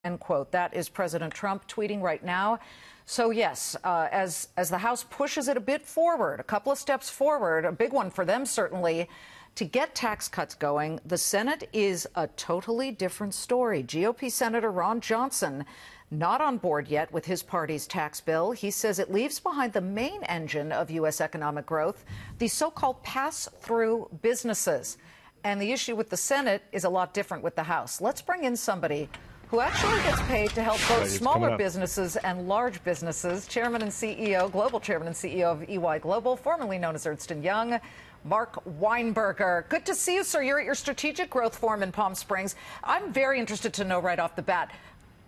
End quote. That is President Trump tweeting right now. So yes, as the House pushes it a bit forward, a couple of steps forward, a big one for them certainly, to get tax cuts going, the Senate is a totally different story. GOP Senator Ron Johnson not on board yet with his party's tax bill. He says it leaves behind the main engine of U.S. economic growth, the so-called pass-through businesses. And the issue with the Senate is a lot different with the House. Let's bring in somebody who actually gets paid to help both smaller businesses and large businesses. Chairman and CEO, Global Chairman and CEO of EY Global, formerly known as Ernst & Young, Mark Weinberger. Good to see you, sir. You're at your Strategic Growth Forum in Palm Springs. I'm very interested to know right off the bat,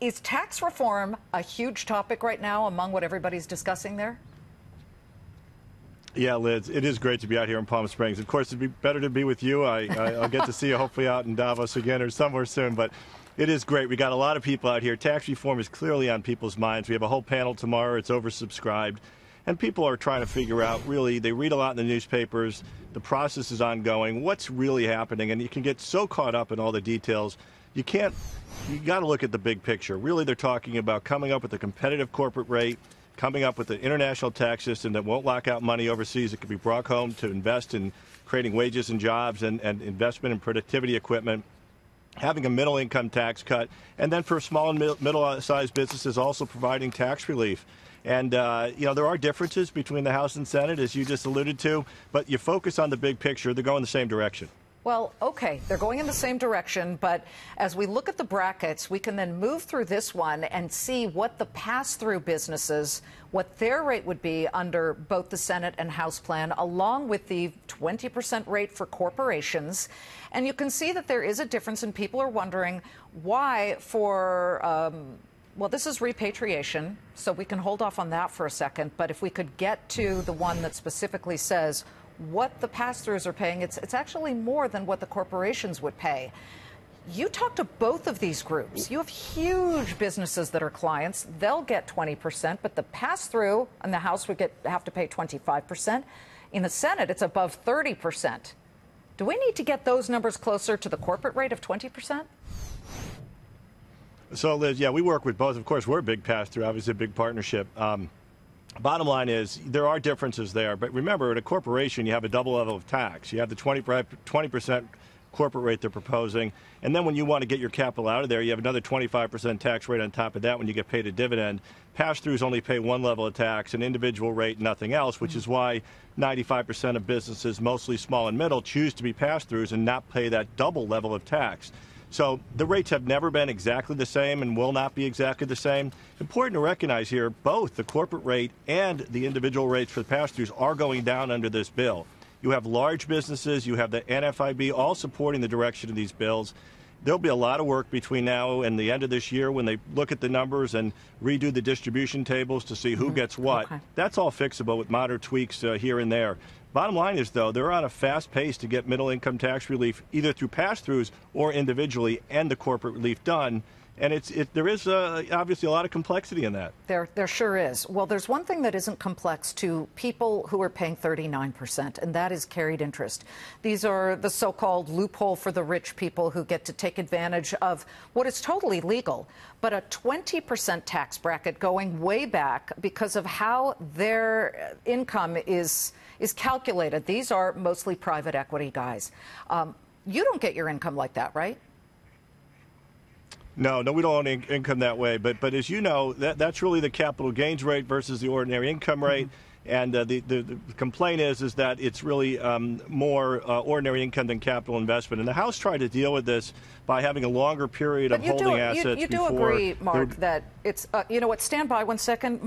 is tax reform a huge topic right now among what everybody's discussing there? Yeah, Liz, it is great to be out here in Palm Springs. Of course, it'd be better to be with you. I'll get to see you hopefully out in Davos again or somewhere soon. But it is great. We got a lot of people out here. Tax reform is clearly on people's minds. We have a whole panel tomorrow. It's oversubscribed. And people are trying to figure out, really, they read a lot in the newspapers. The process is ongoing. What's really happening? And you can get so caught up in all the details. You got to look at the big picture. Really, they're talking about coming up with a competitive corporate rate, coming up with an international tax system that won't lock out money overseas. It can be brought home to invest in creating wages and jobs and investment in productivity equipment, having a middle-income tax cut, and then for small and middle-sized businesses also providing tax relief. And, there are differences between the House and Senate, as you just alluded to, but you focus on the big picture, they're going the same direction. Well, okay, they're going in the same direction, but as we look at the brackets, we can then move through this one and see what the pass-through businesses, what their rate would be under both the Senate and House plan, along with the 20% rate for corporations. And you can see that there is a difference, and people are wondering why for well, this is repatriation, so we can hold off on that for a second. But if we could get to the one that specifically says what the pass-throughs are paying, it's actually more than what the corporations would pay. You talk to both of these groups. You have huge businesses that are clients. They'll get 20%, but the pass-through in the House would have to pay 25%. In the Senate, it's above 30%. Do we need to get those numbers closer to the corporate rate of 20%? So, Liz, yeah, we work with both. Of course, we're a big pass-through, obviously a big partnership. Bottom line is there are differences there. But remember, at a corporation, you have a double level of tax. You have the 20% corporate rate they're proposing. And then when you want to get your capital out of there, you have another 25% tax rate on top of that when you get paid a dividend. Pass-throughs only pay one level of tax, an individual rate, nothing else, which is why 95% of businesses, mostly small and middle, choose to be pass-throughs and not pay that double level of tax. So the rates have never been exactly the same and will not be exactly the same. Important to recognize here, both the corporate rate and the individual rates for the pass-throughs are going down under this bill. You have large businesses, you have the NFIB all supporting the direction of these bills. There'll be a lot of work between now and the end of this year when they look at the numbers and redo the distribution tables to see who gets what. Okay. That's all fixable with moderate tweaks here and there. Bottom line is, though, they're on a fast pace to get middle-income tax relief either through pass-throughs or individually and the corporate relief done. And there is obviously a lot of complexity in that. There sure is. Well, there's one thing that isn't complex to people who are paying 39%, and that is carried interest. These are the so-called loophole for the rich people who get to take advantage of what is totally legal, but a 20% tax bracket going way back because of how their income is calculated. These are mostly private equity guys. You don't get your income like that, right? No, we don't own income that way. But as you know, that's really the capital gains rate versus the ordinary income rate. And the complaint is that it's really more ordinary income than capital investment. And the House tried to deal with this by having a longer period of holding assets. You do agree, Mark, that it's, you know what, stand by one second.